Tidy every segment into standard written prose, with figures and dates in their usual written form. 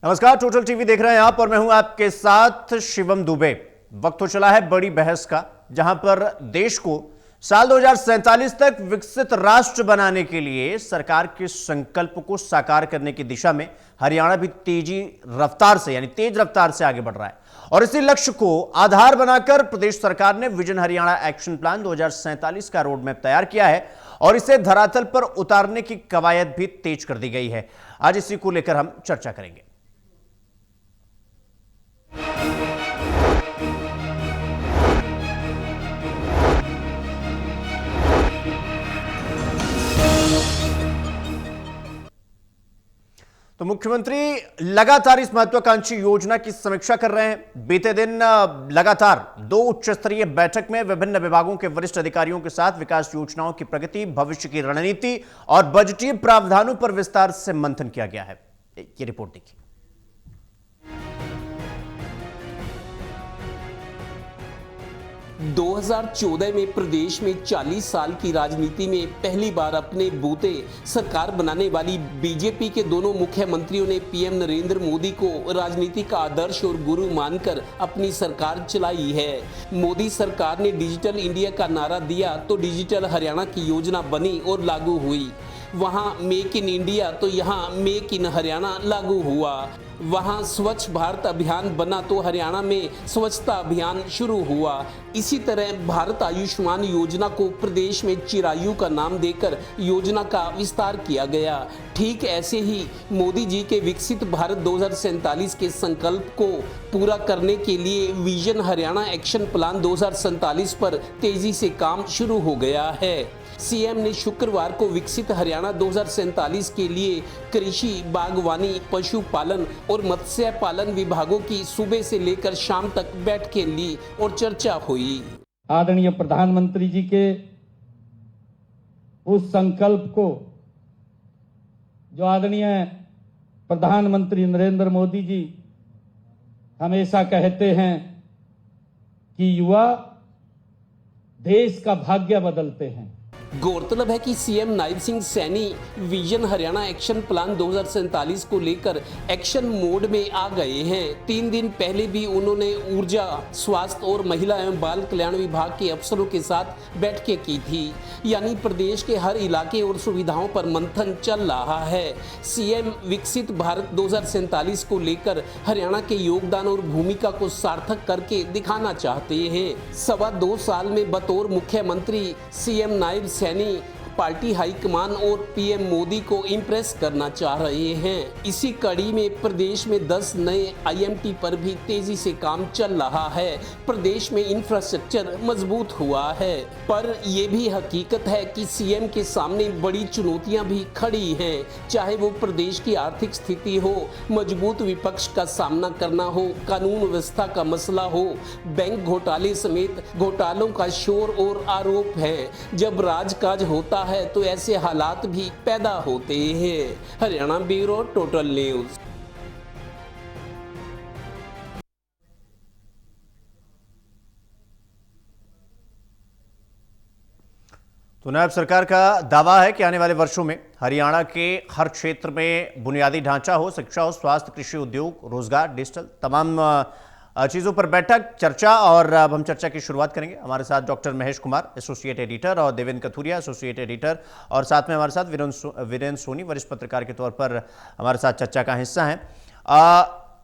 नमस्कार, total TV देख रहे हैं आप और मैं हूं आपके साथ शिवम दुबे। वक्त हो चला है बड़ी बहस का, जहां पर देश को साल 2047 तक विकसित राष्ट्र बनाने के लिए सरकार के संकल्प को साकार करने की दिशा में हरियाणा भी तेज रफ्तार से आगे बढ़ रहा है। और इसी लक्ष्य को आधार बनाकर प्रदेश सरकार ने विजन हरियाणा एक्शन प्लान 2047 का रोड मैप तैयार किया है और इसे धरातल पर उतारने की कवायद भी तेज कर दी गई है। आज इसी को लेकर हम चर्चा करेंगे। तो मुख्यमंत्री लगातार इस महत्वाकांक्षी योजना की समीक्षा कर रहे हैं। बीते दिन लगातार 2 उच्च स्तरीय बैठक में विभिन्न विभागों के वरिष्ठ अधिकारियों के साथ विकास योजनाओं की प्रगति, भविष्य की रणनीति और बजटीय प्रावधानों पर विस्तार से मंथन किया गया है। ये रिपोर्ट देखिए। 2014 में प्रदेश में 40 साल की राजनीति में पहली बार अपने बूते सरकार बनाने वाली बीजेपी के दोनों मुख्यमंत्रियों ने पीएम नरेंद्र मोदी को राजनीति का आदर्श और गुरु मानकर अपनी सरकार चलाई है। मोदी सरकार ने डिजिटल इंडिया का नारा दिया तो डिजिटल हरियाणा की योजना बनी और लागू हुई। वहां मेक इन इंडिया तो यहां मेक इन हरियाणा लागू हुआ। वहां स्वच्छ भारत अभियान बना तो हरियाणा में स्वच्छता अभियान शुरू हुआ। इसी तरह भारत आयुष्मान योजना को प्रदेश में चिरायु का नाम देकर योजना का विस्तार किया गया। ठीक ऐसे ही मोदी जी के विकसित भारत 2047 के संकल्प को पूरा करने के लिए विजन हरियाणा एक्शन प्लान 2047 पर तेजी से काम शुरू हो गया है। सीएम ने शुक्रवार को विकसित हरियाणा 2047 के लिए कृषि, बागवानी, पशुपालन और मत्स्य पालन विभागों की सुबह से लेकर शाम तक बैठकें ली और चर्चा हुई। आदरणीय प्रधानमंत्री जी के उस संकल्प को, जो आदरणीय प्रधानमंत्री नरेंद्र मोदी जी हमेशा कहते हैं कि युवा देश का भाग्य बदलते हैं। गौरतलब है कि CM Nayab Singh Saini vision Haryana action plan 2047 को लेकर एक्शन मोड में आ गए हैं। 3 दिन पहले भी उन्होंने ऊर्जा, स्वास्थ्य और महिला एवं बाल कल्याण विभाग के अफसरों के साथ बैठकें की थी। यानी प्रदेश के हर इलाके और सुविधाओं पर मंथन चल रहा है। सीएम विकसित भारत 2047 को लेकर हरियाणा के योगदान और भूमिका को सार्थक करके दिखाना चाहते हैं। 2.25 साल में बतौर मुख्यमंत्री CM Nayab Saini party high command और पीएम मोदी को इम्प्रेस करना चाह रहे हैं। इसी कड़ी में प्रदेश में 10 नए आईएमटी पर भी तेजी से काम चल रहा है। प्रदेश में इंफ्रास्ट्रक्चर मजबूत हुआ है, पर यह भी हकीकत है कि सीएम के सामने बड़ी चुनौतियां भी खड़ी हैं। चाहे वो प्रदेश की आर्थिक स्थिति हो, मजबूत विपक्ष का सामना करना हो, कानून व्यवस्था का मसला हो, बैंक घोटाले समेत घोटालों का शोर और आरोप है। जब राजकाज होता है तो ऐसे हालात भी पैदा होते हैं। Haryana bureau, total news. तो नायब सरकार का दावा है कि आने वाले वर्षों में हरियाणा के हर क्षेत्र में बुनियादी ढांचा हो, शिक्षा हो, स्वास्थ्य, कृषि, उद्योग, रोजगार, डिजिटल, तमाम चीज़ों पर बैठक, चर्चा। और अब हम चर्चा की शुरुआत करेंगे। हमारे साथ doctor Mahesh Kumar, associate editor, और देवेंद्र कथुरिया, एसोसिएट एडिटर, और साथ में हमारे साथ वीरेंद्र सोनी, वरिष्ठ पत्रकार के तौर पर हमारे साथ चर्चा का हिस्सा हैं।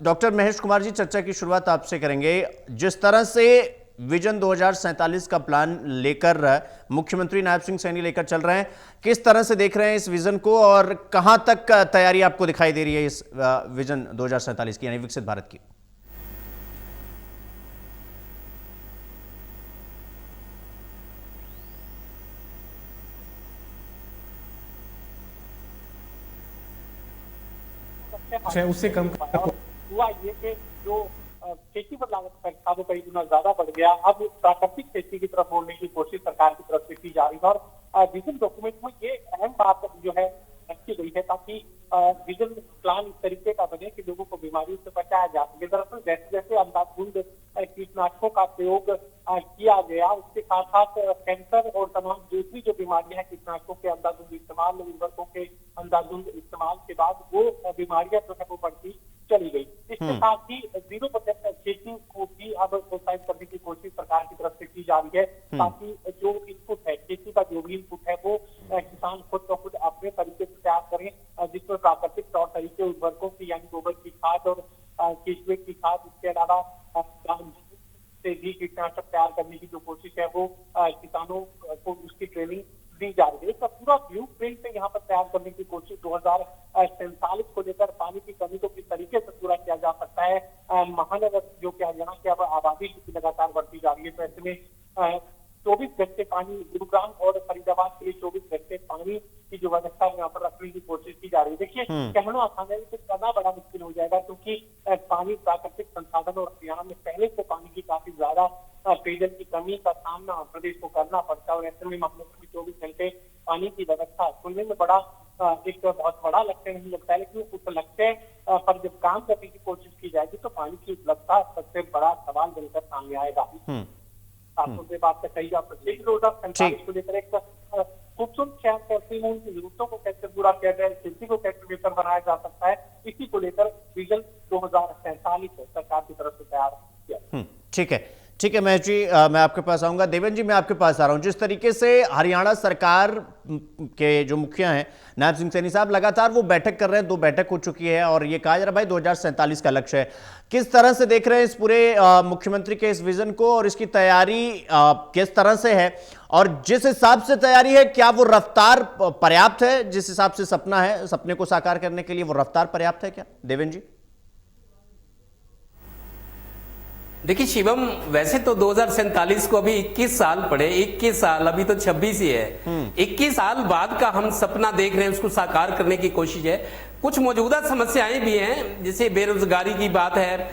डॉक्टर महेश कुमार जी, चर्चा की शुरुआत आपसे करेंगे। जिस तरह से विजन 2047 का प्लान लेकर मुख्यमंत्री नायब सिंह सैनी लेकर चल रहे हैं, किस तरह से देख रहे हैं इस विजन को और कहां तक तैयारी आपको दिखाई दे रही है इस विजन 2047 की, यानी विकसित भारत की? उससे कम हुआ ये कि जो खेती पर लागत था वो कई गुना ज्यादा बढ़ गया। अब प्राकृतिक खेती की तरफ मोड़ने की कोशिश सरकार की तरफ से की जा रही है और विजन डॉक्यूमेंट में ये अहम बात जो है रखी गई है ताकि विजन प्लान इस तरीके का बने कि लोगों को बीमारियों से बचाया जा सके। दरअसल जैसे जैसे अंधाधुंध कीटनाशकों का प्रयोग किया गया, उसके साथ साथ कैंसर और तमाम दूसरी जो बीमारियां हैं कीटनाशकों के अंधाधुंध इस्तेमाल, उर्वरकों के अंधाधुंध इस्तेमाल के बाद वो बीमारियां जो है वो बढ़ती चली गई। इसके साथ ही 0% खेती को भी अब प्रोत्साहित करने की कोशिश सरकार की तरफ से की जा रही है, ताकि जो इनपुट है, खेती का जो भी इनपुट है वो किसान खुद ब खुद अपने तरीके से तैयार करें, जिसमें प्राकृतिक तौर तरीके उर्वरकों की यानी गोबर की खाद और केचुए की खाद, इसके अलावा से भी कीटनाशक तैयार करने की जो कोशिश है वो किसानों को उसकी ट्रेनिंग दी जा रही है। इसका पूरा ब्लू प्रिंट यहाँ पर तैयार करने की कोशिश 2047 को लेकर पानी की कमी को किस तरीके से पूरा किया जा सकता है। महानगर जो कि हरियाणा की अब आबादी की लगातार बढ़ती जा रही है, तो ऐसे में 24 घंटे पानी, गुरुग्राम और फरीदाबाद के लिए 24 घंटे पानी की जो व्यवस्था यहाँ पर रखने की कोशिश की जा रही है। देखिए, कहना आसान है लेकिन करना बड़ा मुश्किल हो जाएगा, क्योंकि पानी प्राकृतिक संसाधन और हरियाणा में पहले से पानी की काफी ज्यादा पेयजल की कमी का सामना प्रदेश को करना पड़ता है, और ऐसे में महानगर में 24 घंटे पानी की व्यवस्था सुनने में बड़ा एक बहुत बड़ा लक्ष्य नहीं लगता है, लेकिन उस लक्ष्य पर जब काम करने की कोशिश की जाएगी तो पानी की उपलब्धता सबसे बड़ा सवाल बनकर सामने आएगा। आपको से बात कही आप प्रत्येक 2047 को लेकर एक खूबसूरत शहर कैसे हो, उनकी जरूरतों को कैसे पूरा किया जाए, खेती को कैसे बेहतर बनाया जा सकता है, इसी को लेकर विजन 2047 सरकार की तरफ से तैयार किया। ठीक है महेश जी, मैं आपके पास आऊंगा। देवेंद्र जी, मैं आपके पास आ रहा हूं। जिस तरीके से हरियाणा सरकार के जो मुखिया हैं नायब सिंह सैनी साहब लगातार वो बैठक कर रहे हैं, 2 बैठक हो चुकी है और ये कहा जा रहा है भाई 2047 का लक्ष्य है। किस तरह से देख रहे हैं इस पूरे मुख्यमंत्री के इस विजन को, और इसकी तैयारी किस तरह से है, और जिस हिसाब से तैयारी है क्या वो रफ्तार पर्याप्त है? जिस हिसाब से सपना है, सपने को साकार करने के लिए वो रफ्तार पर्याप्त है क्या देवेंद्र जी? देखिए शिवम, वैसे तो 2047 को अभी 21 साल पड़े, 21 साल, अभी तो 26 ही है। 21 साल बाद का हम सपना देख रहे हैं, उसको साकार करने की कोशिश है। कुछ मौजूदा समस्याएं भी हैं, जैसे बेरोजगारी की बात है,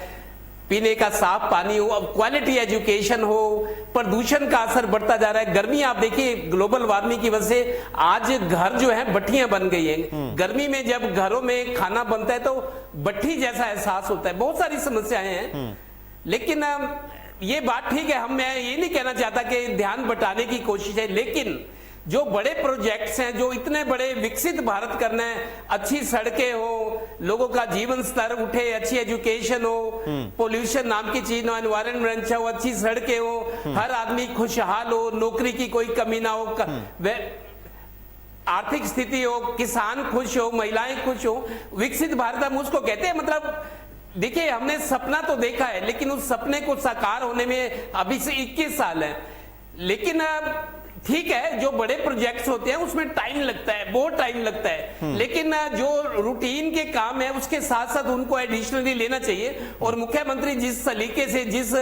पीने का साफ पानी हो, अब क्वालिटी एजुकेशन हो, प्रदूषण का असर बढ़ता जा रहा है। गर्मी आप देखिए, ग्लोबल वार्मिंग की वजह से आज घर जो है भट्टियां बन गई हैं। गर्मी में जब घरों में खाना बनता है तो भट्टी जैसा एहसास होता है। बहुत सारी समस्याएं हैं, लेकिन ये बात ठीक है, मैं ये नहीं कहना चाहता कि ध्यान बटाने की कोशिश है, लेकिन जो बड़े प्रोजेक्ट्स हैं, जो इतने बड़े विकसित भारत करना है, अच्छी सड़कें हो, लोगों का जीवन स्तर उठे, अच्छी एजुकेशन हो, पोल्यूशन नाम की चीज हो, एनवायरनमेंट अच्छा हो, अच्छी सड़कें हो, हर आदमी खुशहाल हो, नौकरी की कोई कमी ना हो, आर्थिक स्थिति हो, किसान खुश हो, महिलाएं खुश हो, विकसित भारत हम उसको कहते हैं। मतलब देखिए, हमने सपना तो देखा है, लेकिन उस सपने को साकार होने में अभी से 21 साल है। लेकिन ठीक है, जो बड़े प्रोजेक्ट्स होते हैं उसमें टाइम लगता है, बहुत टाइम लगता है, लेकिन जो रूटीन के काम है उसके साथ साथ उनको एडिशनली लेना चाहिए। और मुख्यमंत्री जिस सलीके से, जिस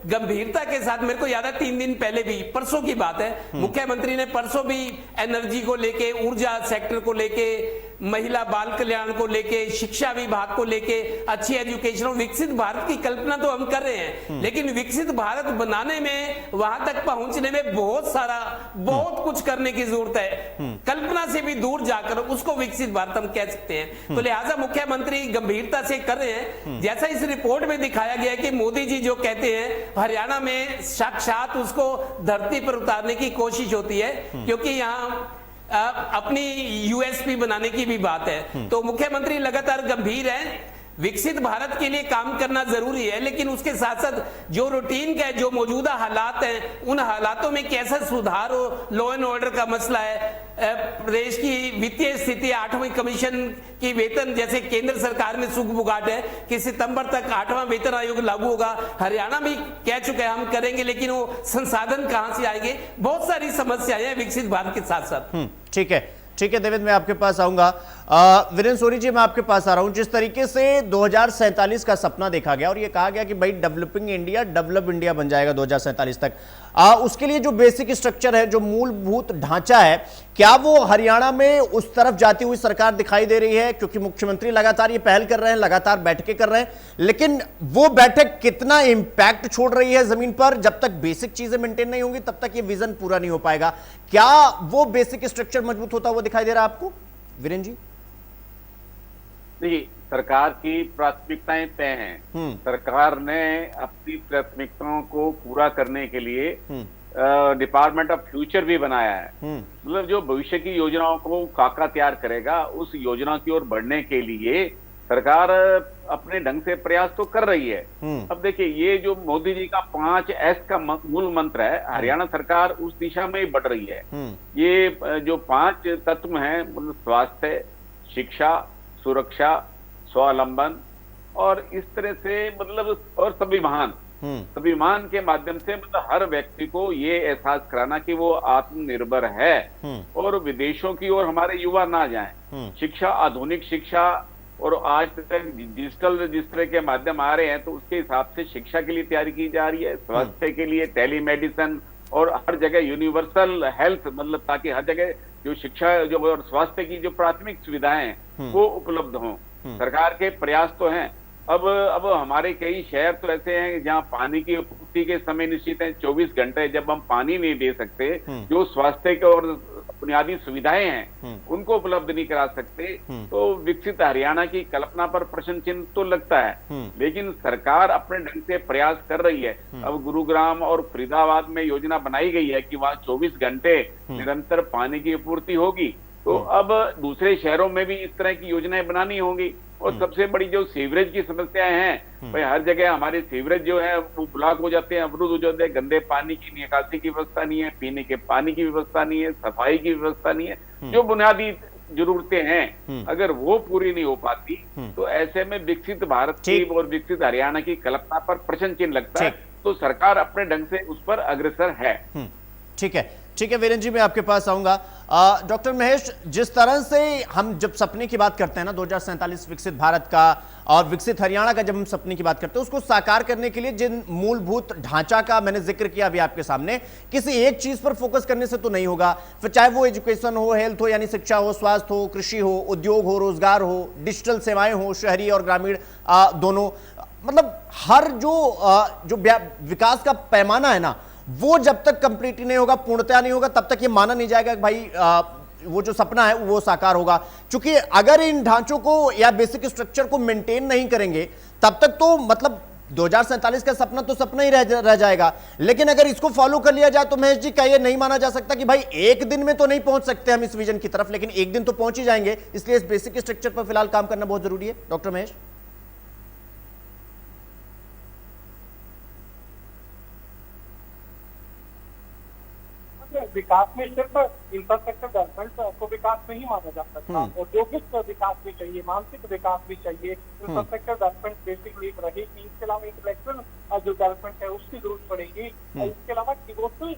गंभीरता के साथ, मेरे को याद है 3 दिन पहले भी, परसों की बात है, मुख्यमंत्री ने परसों भी एनर्जी को लेके, ऊर्जा सेक्टर को लेके, महिला बाल कल्याण को लेके, शिक्षा विभाग को लेके, अच्छी एजुकेशन, विकसित भारत की कल्पना तो हम कर रहे हैं, लेकिन विकसित भारत बनाने में, वहां तक पहुंचने में बहुत कुछ करने की जरूरत है। कल्पना से भी दूर जाकर उसको विकसित भारत हम कह सकते हैं। तो लिहाजा मुख्यमंत्री गंभीरता से कर रहे हैं। जैसा इस रिपोर्ट में दिखाया गया है कि मोदी जी जो कहते हैं, हरियाणा में साक्षात उसको धरती पर उतारने की कोशिश होती है, क्योंकि यहाँ अपनी यूएसपी बनाने की भी बात है। तो मुख्यमंत्री लगातार गंभीर है। विकसित भारत के लिए काम करना जरूरी है, लेकिन उसके साथ साथ जो रूटीन का, जो मौजूदा हालात हैं, उन हालातों में कैसा सुधार हो, लॉ एंड ऑर्डर का मसला है, प्रदेश की वित्तीय स्थिति, 8वें कमीशन की वेतन, जैसे केंद्र सरकार में सुगबुगाहट है कि सितंबर तक 8वां वेतन आयोग लागू होगा, हरियाणा भी कह चुका है हम करेंगे, लेकिन वो संसाधन कहां से आएंगे? बहुत सारी समस्याएं हैं विकसित भारत के साथ साथ। ठीक है देवेंद्र, मैं आपके पास आऊंगा। वीरेंद्र सोनी जी, मैं आपके पास आ रहा हूं। जिस तरीके से 2047 का सपना देखा गया और ये कहा गया कि भाई डेवलपिंग इंडिया, डेवलप इंडिया बन जाएगा 2047 तक, उसके लिए जो बेसिक स्ट्रक्चर है, जो मूलभूत ढांचा है, क्या वो हरियाणा में उस तरफ जाती हुई सरकार दिखाई दे रही है? क्योंकि मुख्यमंत्री लगातार ये पहल कर रहे हैं, लगातार बैठकें कर रहे हैं, लेकिन वो बैठक कितना इंपैक्ट छोड़ रही है जमीन पर? जब तक बेसिक चीजें मेंटेन नहीं होंगी तब तक ये विजन पूरा नहीं हो पाएगा। क्या वो बेसिक स्ट्रक्चर मजबूत होता हुआ दिखाई दे रहा है आपको वीरेंद्र जी? देखिए, सरकार की प्राथमिकताएं तय हैं। सरकार ने अपनी प्राथमिकताओं को पूरा करने के लिए डिपार्टमेंट ऑफ फ्यूचर भी बनाया है। मतलब जो भविष्य की योजनाओं को खाका तैयार करेगा, उस योजना की ओर बढ़ने के लिए सरकार अपने ढंग से प्रयास तो कर रही है। अब देखिए, ये जो मोदी जी का 5S का मूल मंत्र है, हरियाणा सरकार उस दिशा में ही बढ़ रही है। ये जो 5 तत्व हैं, मतलब स्वास्थ्य, शिक्षा, सुरक्षा, स्वावलंबन और इस तरह से, मतलब और स्वाभिमान के माध्यम से, मतलब हर व्यक्ति को ये एहसास कराना कि वो आत्मनिर्भर है और विदेशों की ओर हमारे युवा ना जाएं। शिक्षा, आधुनिक शिक्षा, और आज तक डिजिटल जिस तरह के माध्यम आ रहे हैं, तो उसके हिसाब से शिक्षा के लिए तैयारी की जा रही है, स्वास्थ्य के लिए टेलीमेडिसिन और हर जगह यूनिवर्सल हेल्थ, मतलब ताकि हर जगह जो शिक्षा जो और स्वास्थ्य की जो प्राथमिक सुविधाएं हैं वो उपलब्ध हों। सरकार के प्रयास तो हैं। अब हमारे कई शहर तो ऐसे हैं जहां पानी की आपूर्ति के समय निश्चित है, 24 घंटे जब हम पानी नहीं दे सकते, जो स्वास्थ्य के और बुनियादी सुविधाएं हैं उनको उपलब्ध नहीं करा सकते, तो विकसित हरियाणा की कल्पना पर प्रश्न चिन्ह तो लगता है। लेकिन सरकार अपने ढंग से प्रयास कर रही है। अब गुरुग्राम और फरीदाबाद में योजना बनाई गई है कि वहां 24 घंटे निरंतर पानी की आपूर्ति होगी, तो अब दूसरे शहरों में भी इस तरह की योजनाएं बनानी होंगी। और सबसे बड़ी जो सीवरेज की समस्याएं हैं, भाई हर जगह हमारे सीवरेज जो है वो ब्लॉक हो जाते हैं, अवरुद्ध हो जाते हैं, गंदे पानी की निकासी की व्यवस्था नहीं है, पीने के पानी की व्यवस्था नहीं है, सफाई की व्यवस्था नहीं है। जो बुनियादी जरूरतें हैं अगर वो पूरी नहीं हो पाती, तो ऐसे में विकसित भारत की और विकसित हरियाणा की कल्पना पर प्रश्न चिन्ह लगता है। तो सरकार अपने ढंग से उस पर अग्रसर है। ठीक है वीरेंद्र जी, मैं आपके पास आऊंगा। डॉक्टर महेश, जिस तरह से हम जब सपने की बात करते हैं ना 2047 विकसित भारत का और विकसित हरियाणा का, जब हम सपने की बात करते हैं, उसको साकार करने के लिए जिन मूलभूत ढांचा का मैंने जिक्र किया अभी आपके सामने, किसी एक चीज पर फोकस करने से तो नहीं होगा। फिर चाहे वो एजुकेशन हो, हेल्थ हो यानी शिक्षा हो, स्वास्थ्य हो, कृषि हो, उद्योग हो, रोजगार हो, डिजिटल सेवाएं हो, शहरी और ग्रामीण दोनों, मतलब हर जो विकास का पैमाना है ना, वो जब तक कंप्लीट नहीं होगा, पूर्णतया नहीं होगा, तब तक ये माना नहीं जाएगा कि भाई वो जो सपना है वो साकार होगा। क्योंकि अगर इन ढांचों को या बेसिक स्ट्रक्चर को मेंटेन नहीं करेंगे, तब तक तो मतलब 2047 का सपना तो सपना ही रह जाएगा। लेकिन अगर इसको फॉलो कर लिया जाए तो महेश जी, क्या ये नहीं माना जा सकता कि भाई एक दिन में तो नहीं पहुंच सकते हम इस विजन की तरफ, लेकिन एक दिन तो पहुंच ही जाएंगे, इसलिए इस बेसिक स्ट्रक्चर पर फिलहाल काम करना बहुत जरूरी है। डॉक्टर महेश? विकास में सिर्फ इंफ्रास्ट्रक्चर डेवलपमेंट को विकास नहीं माना जा सकता, औद्योगिक विकास भी चाहिए, मानसिक विकास भी चाहिए। इंफ्रास्ट्रक्चर डेवलपमेंट बेसिक नीड रहेगी, इसके अलावा इंटेलेक्चुअल जो डेवलपमेंट है उसकी जरूरत पड़ेगी। इसके अलावा डिवोशनल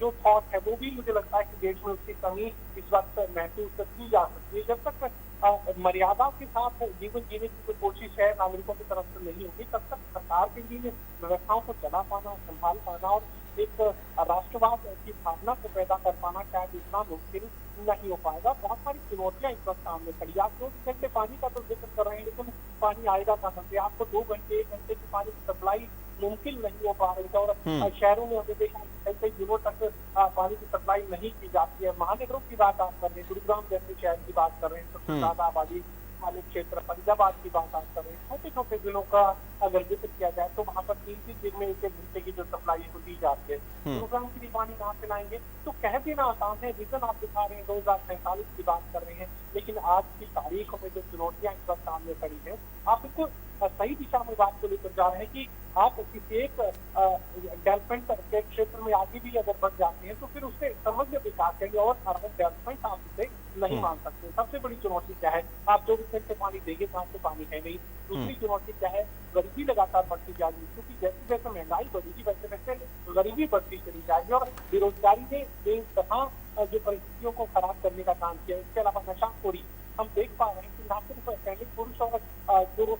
जो थॉट है वो भी मुझे लगता है कि देश में उसकी कमी इस वक्त महसूस की जा सकती है। जब तक मर्यादा के साथ जीवन जीने की कोई कोशिश है नागरिकों की तरफ से नहीं होगी, तब तक सरकार के लिए व्यवस्थाओं को चला पाना, संभाल पाना और एक राष्ट्रवाद की भावना को पैदा कर पाना शायद इतना मुश्किल नहीं हो पाएगा। बहुत सारी चुनौतियां इस वक्त सामने खड़ी। आप 2 घंटे पानी का तो जिक्र कर रहे हैं, लेकिन पानी आएगा कहां से? आपको 2 घंटे 1 घंटे की पानी की सप्लाई मुमकिन नहीं हो पा रही है। और शहरों में हमने देखा कई दिनों तक पानी की सप्लाई नहीं की जाती है। महानगरों की बात आप कर रहे हैं, गुरुग्राम जैसे शहर की बात कर रहे हैं, सबसे ज्यादा आबादी वाले क्षेत्र फरीदाबाद की बात आप कर रहे हैं, छोटे छोटे जिलों का अगर जिक्र किया जाए तो वहां पर 3-3 दिन में 1 घंटे की जो सप्लाई को दी जाती है। गुरुग्राम के लिए पानी कहाँ से लाएंगे? तो कह देना आसान है, विजन आप दिखा रहे हैं 2047 की बात कर रहे हैं, लेकिन आज की तारीख में जो चुनौतियां इस वक्त सामने खड़ी है, आप इसको सही दिशा में बात को लेकर जा रहे हैं कि आप किसी एक डेवलपमेंट के क्षेत्र में आगे भी अगर बढ़ जाते हैं तो फिर उससे समग्र विकास है और अर्बन डेवलपमेंट आप उसे नहीं मान सकते। सबसे बड़ी चुनौती क्या है? आप 24 घंटे पानी देंगे, कहाँ से पानी है नहीं। दूसरी चुनौती क्या है? गरीबी लगातार बढ़ती जा रही है, क्योंकि जैसे जैसे महंगाई बढ़ेगी वैसे वैसे गरीबी बढ़ती चली जाएगी और बेरोजगारी ने तथा जो परिस्थितियों को खराब करने का काम किया। इसके अलावा नशाखोरी हम देख पा रहे हैं कि ना सिर्फ सैनिक पुरुष और जो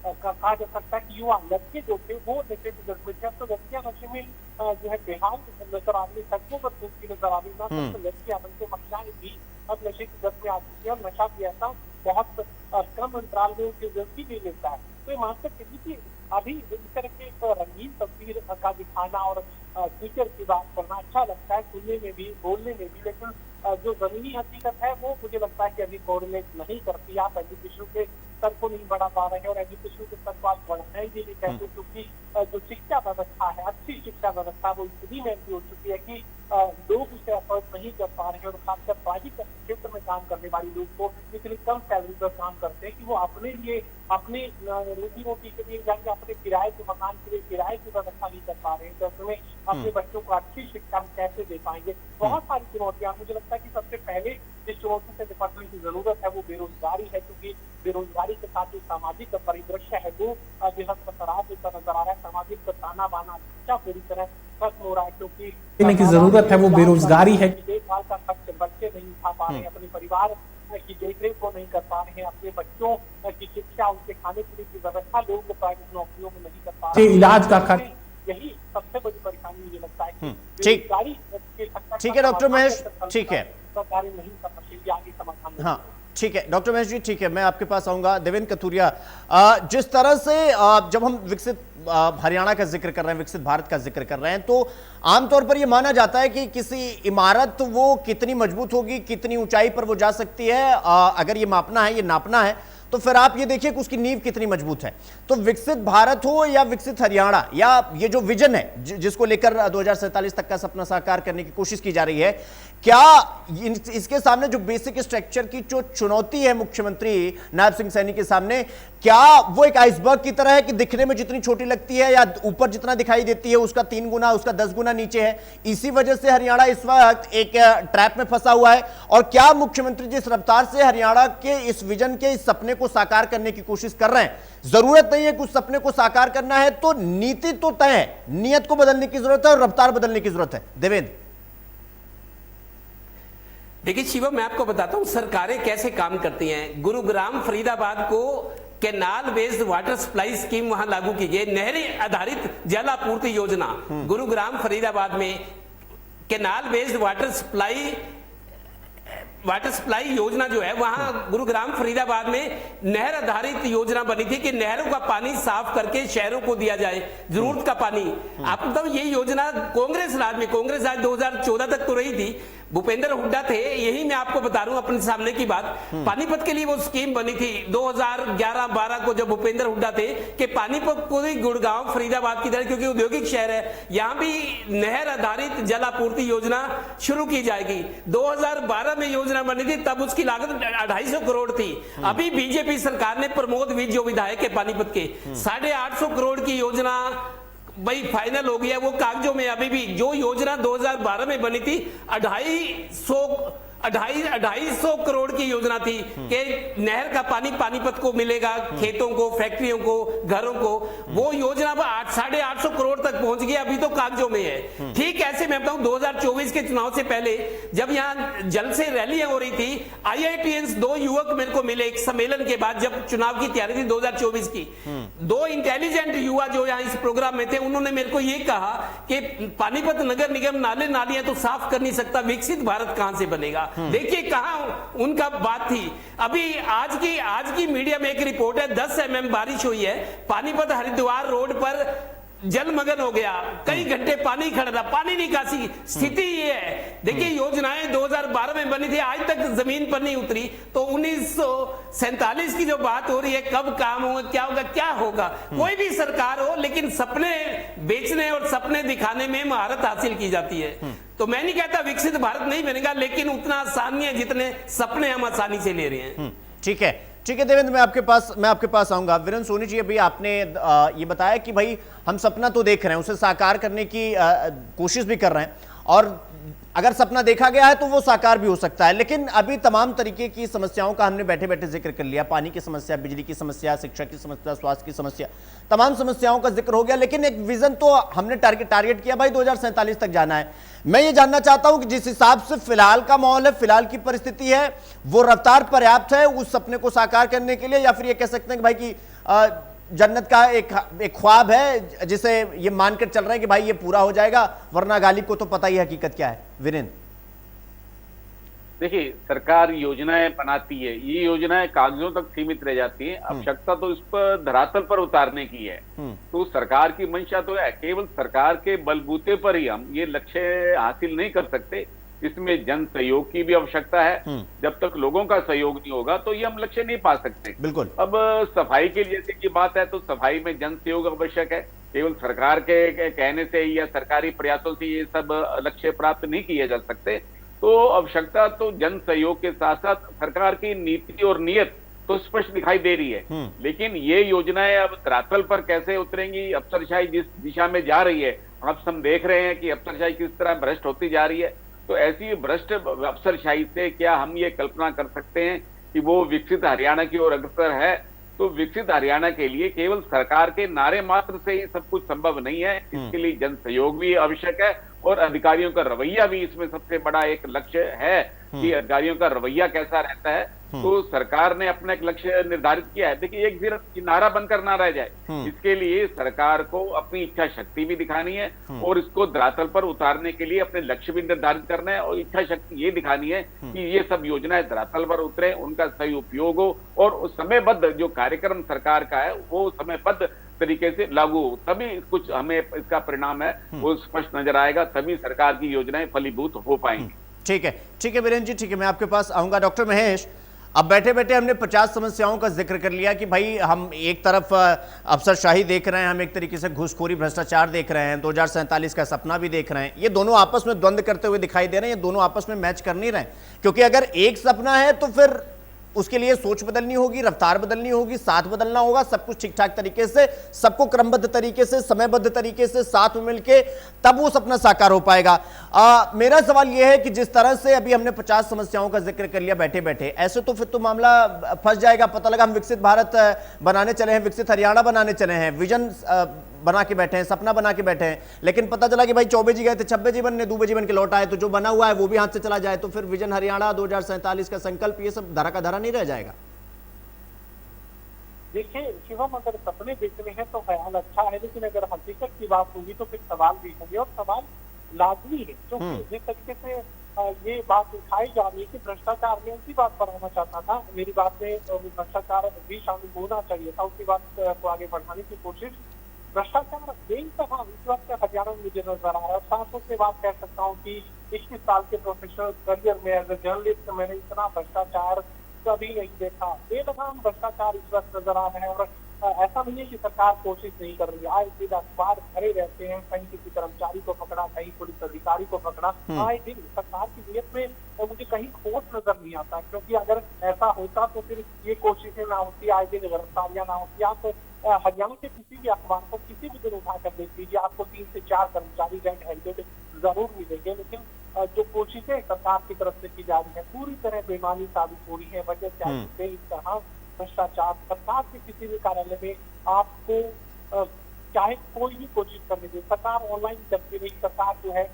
कहा जा सकता है कि युवा लड़के जो थे वो नशे की जद में थे। अब तो लड़कियां नशे में जो है बेहाल नजर आ रही, सड़कों पर घूमती नजर आ रही, ना सिर्फ लड़कियां बल्कि महिलाएं भी अब नशे की जद में आ चुकी है और नशा भी ऐसा बहुत कम अंतराल में उनकी व्यक्ति भी लेता है। तो ये मान सकते हैं कि अभी इस तरह की एक रंगीन तस्वीर का दिखाना और फ्यूचर की बात करना अच्छा लगता है सुनने में भी, बोलने में भी, लेकिन जो जमीनी हकीकत है वो मुझे लगता है कि अभी कोरिलेट नहीं करती। आप एजुकेशन के स्तर को नहीं बढ़ा पा रहे हैं और एजुकेशन के स्तर को आप बढ़ाना ही नहीं कहते, क्योंकि जो शिक्षा व्यवस्था है, अच्छी शिक्षा व्यवस्था वो इतनी महंगी हो चुकी है कि लोग उसे अफोर्ड नहीं कर पा रहे हैं, और खासकर प्राइवेट क्षेत्र में काम करने वाले लोग तो इतनी कम सैलरी पर काम करते हैं कि वो अपने लिए, अपने रोजी रोटी के लिए, यानी अपने किराए के मकान के लिए किराए की व्यवस्था नहीं कर पा रहे हैं। तो उसमें अपने बच्चों को अच्छी शिक्षा हम कैसे दे पाएंगे? बहुत सारी चुनौतियां। मुझे लगता है कि सबसे पहले जिस चुनौती से निपटने की जरूरत है वो बेरोजगारी है, क्योंकि बेरोजगारी के साथ जो सामाजिक परिदृश्य है वो बेहद खराब होता नजर आ रहा है। सामाजिक ताना बाना शिक्षा पूरी तरह खत्म हो रहा है, क्योंकि की जरूरत है वो बेरोजगारी है। देखभाल का खर्च बच्चे नहीं उठा पा रहे हैं, अपने परिवार की देखरेख को नहीं कर पा रहे हैं, अपने बच्चों की शिक्षा, उनके खाने पीने की व्यवस्था लोग प्राइवेट नौकरियों में नहीं कर पा रहे हैं। इलाज का खर्च, यही सबसे बड़ी परेशानी मुझे लगता है। ठीक है डॉक्टर महेश, ठीक है, सरकारें नहीं कर सकती आगे समाधान। हाँ ठीक है डॉक्टर महेश जी, ठीक है, मैं आपके पास आऊंगा। देवेंद्र कथुरिया, जिस तरह से जब हम विकसित हरियाणा का जिक्र कर रहे हैं, विकसित भारत का जिक्र कर रहे हैं, तो आमतौर पर यह माना जाता है कि किसी इमारत वो कितनी मजबूत होगी, कितनी ऊंचाई पर वो जा सकती है, अगर ये मापना है, ये नापना है, तो फिर आप ये देखिए कि उसकी नींव कितनी मजबूत है। तो विकसित भारत हो या विकसित हरियाणा, या ये जो विजन है जिसको लेकर 2047 तक का सपना साकार करने की कोशिश की जा रही है, क्या इसके सामने जो बेसिक स्ट्रक्चर की जो चुनौती है मुख्यमंत्री नायब सिंह सैनी के सामने, क्या वो एक आइसबर्ग की तरह है कि दिखने में जितनी छोटी लगती है या ऊपर जितना दिखाई देती है उसका 3 गुना, उसका 10 गुना नीचे है? इसी वजह से हरियाणा इस वक्त एक ट्रैप में फंसा हुआ है। और क्या मुख्यमंत्री जिस रफ्तार से हरियाणा के इस विजन के, इस सपने को साकार करने की कोशिश कर रहे हैं, जरूरत नहीं है कि उस सपने को साकार करना है तो नीति तो तय है, नियत को बदलने की जरूरत है और रफ्तार बदलने की जरूरत है। देवेंद्र, देखिए शिवम, मैं आपको बताता हूं सरकारें कैसे काम करती हैं। गुरुग्राम फरीदाबाद को canal based water supply scheme वहां लागू की गई, नहरी आधारित जल आपूर्ति योजना। गुरुग्राम फरीदाबाद में कैनाल बेस्ड वाटर सप्लाई योजना जो है, वहां गुरुग्राम फरीदाबाद में नहर आधारित योजना बनी थी कि नहरों का पानी साफ करके शहरों को दिया जाए, जरूरत का पानी। आप मतलब ये योजना कांग्रेस राज में, कांग्रेस राज 2014 तक तो रही थी, भूपेंद्र हुड्डा थे, यही मैं आपको बता रहा हूं अपने सामने की बात। पानीपत के लिए वो स्कीम बनी थी 2011-12 को, जब भूपेंद्र हुड्डा थे, कि पानीपत को भी गुड़गांव फरीदाबाद की तरह, क्योंकि औद्योगिक शहर है, यहां भी नहर आधारित जल आपूर्ति योजना शुरू की जाएगी। 2012 में योजना बनी थी, तब उसकी लागत 250 करोड़ थी। अभी बीजेपी सरकार ने, प्रमोद विज जो विधायक है पानीपत के, 850 करोड़ की योजना भाई फाइनल हो गया। वो कागजों में अभी भी, जो योजना 2012 में बनी थी 250 करोड़ की योजना थी कि नहर का पानी पानीपत को मिलेगा, खेतों को, फैक्ट्रियों को, घरों को, वो योजना 850 करोड़ तक पहुंच गई, अभी तो कागजों में है। ठीक ऐसे मैं बताऊं 2024 के चुनाव से पहले जब यहां जल से रैलियां हो रही थी, IITians 2 युवक मेरे को मिले एक सम्मेलन के बाद, जब चुनाव की तैयारी थी 2024 की। 2 इंटेलिजेंट युवा जो यहाँ इस प्रोग्राम में थे, उन्होंने मेरे को ये कहा कि पानीपत नगर निगम नाले नालियां तो साफ कर नहीं सकता, विकसित भारत कहां से बनेगा? देखिए कहां उनका बात थी। अभी आज की मीडिया में एक रिपोर्ट है, 10 mm बारिश हुई है, पानीपत हरिद्वार रोड पर जलमग्न हो गया, कई घंटे पानी खड़ा रहा, पानी निकासी स्थिति ये है। देखिए योजनाएं 2012 में बनी थी, आज तक जमीन पर नहीं उतरी। तो 1947 की जो बात हो रही है, कब काम होगा, क्या होगा, कोई भी सरकार हो, लेकिन सपने बेचने और सपने दिखाने में महारत हासिल की जाती है। तो मैं नहीं कहता विकसित भारत नहीं बनेगा, लेकिन उतना आसान नहीं है जितने सपने हम आसानी से ले रहे हैं। ठीक है देवेंद्र, मैं आपके पास आऊंगा। वीरेंद्र सोनी जी, अभी आपने ये बताया कि भाई हम सपना तो देख रहे हैं, उसे साकार करने की कोशिश भी कर रहे हैं, और अगर सपना देखा गया है तो वो साकार भी हो सकता है। लेकिन अभी तमाम तरीके की समस्याओं का हमने बैठे बैठे जिक्र कर लिया, पानी की समस्या, बिजली की समस्या, शिक्षा की समस्या, स्वास्थ्य की समस्या, तमाम समस्याओं का जिक्र हो गया। लेकिन एक विजन तो हमने टारगेट किया भाई 2047 तक जाना है। मैं ये जानना चाहता हूं कि जिस हिसाब से फिलहाल का माहौल है, फिलहाल की परिस्थिति है, वो रफ्तार पर्याप्त है उस सपने को साकार करने के लिए, या फिर ये कह सकते हैं कि भाई कि जन्नत का एक ख्वाब है जिसे ये मानकर चल रहे हैं कि भाई ये पूरा हो जाएगा, वरना गालिब को तो पता ही हकीकत क्या है? वीरेंद्र, देखिए सरकार योजनाएं बनाती है, ये योजनाएं कागजों तक सीमित रह जाती है, आवश्यकता तो इस पर धरातल पर उतारने की है। तो सरकार की मंशा तो है, केवल सरकार के बलबूते पर ही हम ये लक्ष्य हासिल नहीं कर सकते, इसमें जन सहयोग की भी आवश्यकता है। जब तक लोगों का सहयोग नहीं होगा तो ये हम लक्ष्य नहीं पा सकते। बिल्कुल। अब सफाई के लिए जैसे की बात है, तो सफाई में जन सहयोग आवश्यक है। केवल सरकार के कहने से या सरकारी प्रयासों से ये सब लक्ष्य प्राप्त नहीं किए जा सकते। तो आवश्यकता तो जन सहयोग के साथ साथ सरकार की नीति और नीयत तो स्पष्ट दिखाई दे रही है, लेकिन ये योजनाएं अब धरातल पर कैसे उतरेंगी, अफसरशाही जिस दिशा में जा रही है, अब हम देख रहे हैं कि अफसरशाही किस तरह भ्रष्ट होती जा रही है। तो ऐसी भ्रष्ट अफसरशाही से क्या हम ये कल्पना कर सकते हैं कि वो विकसित हरियाणा की ओर अग्रसर है? तो विकसित हरियाणा के लिए केवल सरकार के नारे मात्र से ही सब कुछ संभव नहीं है। इसके लिए जन सहयोग भी आवश्यक है और अधिकारियों का रवैया भी इसमें सबसे बड़ा एक लक्ष्य है कि अधिकारियों का रवैया कैसा रहता है। तो सरकार ने अपना एक लक्ष्य निर्धारित किया है। देखिए, एक सिर्फ नारा बनकर ना रह जाए, इसके लिए सरकार को अपनी इच्छा शक्ति भी दिखानी है और इसको धरातल पर उतारने के लिए अपने लक्ष्य भी निर्धारित करना है और इच्छा शक्ति ये दिखानी है कि ये सब योजनाएं धरातल पर उतरे, उनका सही उपयोग हो और उस समयबद्ध जो कार्यक्रम सरकार का है वो समयबद्ध तरीके से लागू हो, तभी कुछ हमें इसका परिणाम है वो स्पष्ट नजर आएगा, तभी सरकार की योजनाएं फलीभूत हो पाएंगी। ठीक है वीरेंद्र जी, ठीक है, मैं आपके पास आऊंगा। डॉक्टर महेश, अब बैठे बैठे हमने 50 समस्याओं का जिक्र कर लिया कि भाई हम एक तरफ अफसरशाही देख रहे हैं, हम एक तरीके से घूसखोरी भ्रष्टाचार देख रहे हैं, 2047 का सपना भी देख रहे हैं। ये दोनों आपस में द्वंद्व करते हुए दिखाई दे रहे हैं, ये दोनों आपस में मैच कर नहीं रहे, क्योंकि अगर एक सपना है तो फिर उसके लिए सोच बदलनी होगी, रफ्तार बदलनी होगी, साथ बदलना होगा, सब कुछ ठीक ठाक तरीके से, सबको क्रमबद्ध तरीके से, समयबद्ध तरीके से साथ में मिलके तब वो सपना साकार हो पाएगा। मेरा सवाल यह है कि जिस तरह से अभी हमने 50 समस्याओं का जिक्र कर लिया बैठे बैठे, ऐसे तो फिर तो मामला फंस जाएगा। पता लगा हम विकसित भारत बनाने चले हैं, विकसित हरियाणा बनाने चले हैं, विजन बना के बैठे हैं, सपना बना के बैठे हैं, लेकिन पता चला कि भाई 24 जी गए थे, 26 जी बनने, 2 बजे बन के लौट आए, तो जो बना हुआ है वो भी हाथ से चला जाए, तो फिर विजन हरियाणा 2047 का संकल्प ये सब धरा का धरा नहीं रह जाएगा। देखिए शिवम, अगर सपने देखने हैं तो ख्याल अच्छा है, लेकिन अगर हकीकत की बात होगी तो फिर सवाल भी होंगे और सवाल लाजमी है, क्योंकि जिस तरीके से ये बात दिखाई जा रही है कि भ्रष्टाचार में उसी बात पर आना चाहता था, मेरी बात में भ्रष्टाचार भी शामिल होना चाहिए था, उसी बात को आगे बढ़ाने की कोशिश। भ्रष्टाचार बेइंतहा इस वक्त हरियाणा में मुझे नजर आ रहा है। साथ से बात कह सकता हूँ कि 21 साल के प्रोफेशनल करियर में एज ए जर्नलिस्ट मैंने इतना भ्रष्टाचार कभी नहीं देखा। बेलगाम भ्रष्टाचार इस वक्त नजर आ रहे हैं और ऐसा नहीं है कि सरकार कोशिश नहीं कर रही है। आए दिन अखबार भरे रहते हैं, कहीं किसी कर्मचारी को पकड़ा, कहीं पुलिस अधिकारी को पकड़ा। आए दिन सरकार की नीयत में मुझे कहीं खोट नजर नहीं आता, क्योंकि अगर ऐसा होता तो फिर ये कोशिशें ना होती, आए दिन गिरफ्तारियां ना होती। आप हरियाणा के किसी भी अखबार को किसी भी दिन उठा कर देख लीजिए, आपको 3 से 4 कर्मचारी रेड हैंडेड जरूर मिलेंगे, लेकिन जो कोशिशें सरकार की तरफ से की जा रही है पूरी तरह बेईमानी साबित हो रही है। वजह क्या है? इस तरह भ्रष्टाचार सरकार के किसी भी कार्यालय में आपको चाहे कोई भी कोशिश करने दे, सरकार ऑनलाइन करती रही, सरकार जो है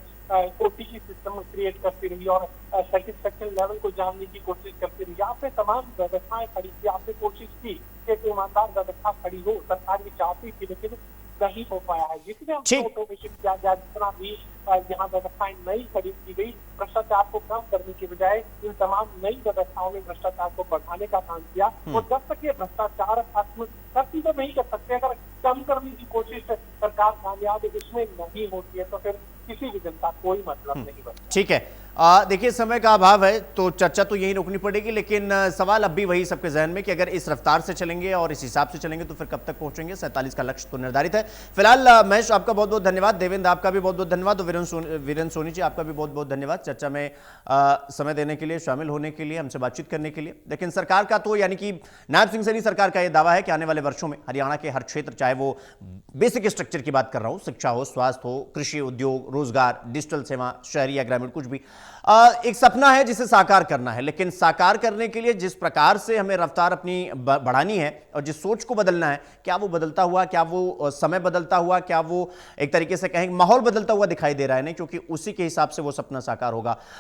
ओटीपी सिस्टम क्रिएट करती रही और सेटिस्फेक्शन लेवल को जानने की कोशिश करती रही। आपने तमाम व्यवस्थाएं खड़ी की, आपने कोशिश की कि एक ईमानदार व्यवस्था खड़ी हो, सरकार ये चाहती थी, लेकिन नहीं हो पाया है। जिसमें ऑटोमेशन किया गया, जितना भी यहाँ व्यवस्थाएं नई खड़ी की गई, भ्रष्टाचार को कम करने की बजाय इन तमाम नई व्यवस्थाओं में भ्रष्टाचार को बढ़ाने का काम किया। और जब तक ये भ्रष्टाचार खत्म करती तो नहीं कर सकते, अगर कम करने की कोशिश सरकार कामयाब इसमें नहीं होती है तो फिर किसी भी जनता कोई मतलब नहीं बनता। ठीक है, देखिए समय का अभाव है तो चर्चा तो यही रोकनी पड़ेगी, लेकिन सवाल अब भी वही सबके जहन में कि अगर इस रफ्तार से चलेंगे और इस हिसाब से चलेंगे तो फिर कब तक पहुंचेंगे। 47 का लक्ष्य तो निर्धारित है। फिलहाल महेश आपका बहुत बहुत धन्यवाद, देवेंद्र आपका भी बहुत बहुत धन्यवाद और वीरेंद्र सोनी जी आपका भी बहुत बहुत धन्यवाद चर्चा में समय देने के लिए, शामिल होने के लिए, हमसे बातचीत करने के लिए। लेकिन सरकार का तो यानी कि नायब सिंह सैनी सरकार का यह दावा है कि आने वाले वर्षों में हरियाणा के हर क्षेत्र, चाहे वो बेसिक स्ट्रक्चर की बात कर रहा हूं, शिक्षा हो, स्वास्थ्य हो, कृषि, उद्योग, रोजगार, डिजिटल सेवा, शहरी या ग्रामीण, कुछ भी एक सपना है जिसे साकार करना है। लेकिन साकार करने के लिए जिस प्रकार से हमें रफ्तार अपनी बढ़ानी है और जिस सोच को बदलना है, क्या वो बदलता हुआ, क्या वो समय बदलता हुआ, क्या वो एक तरीके से कहें माहौल बदलता हुआ दिखाई दे रहा है? नहीं, क्योंकि उसी के हिसाब से वो सपना साकार होगा।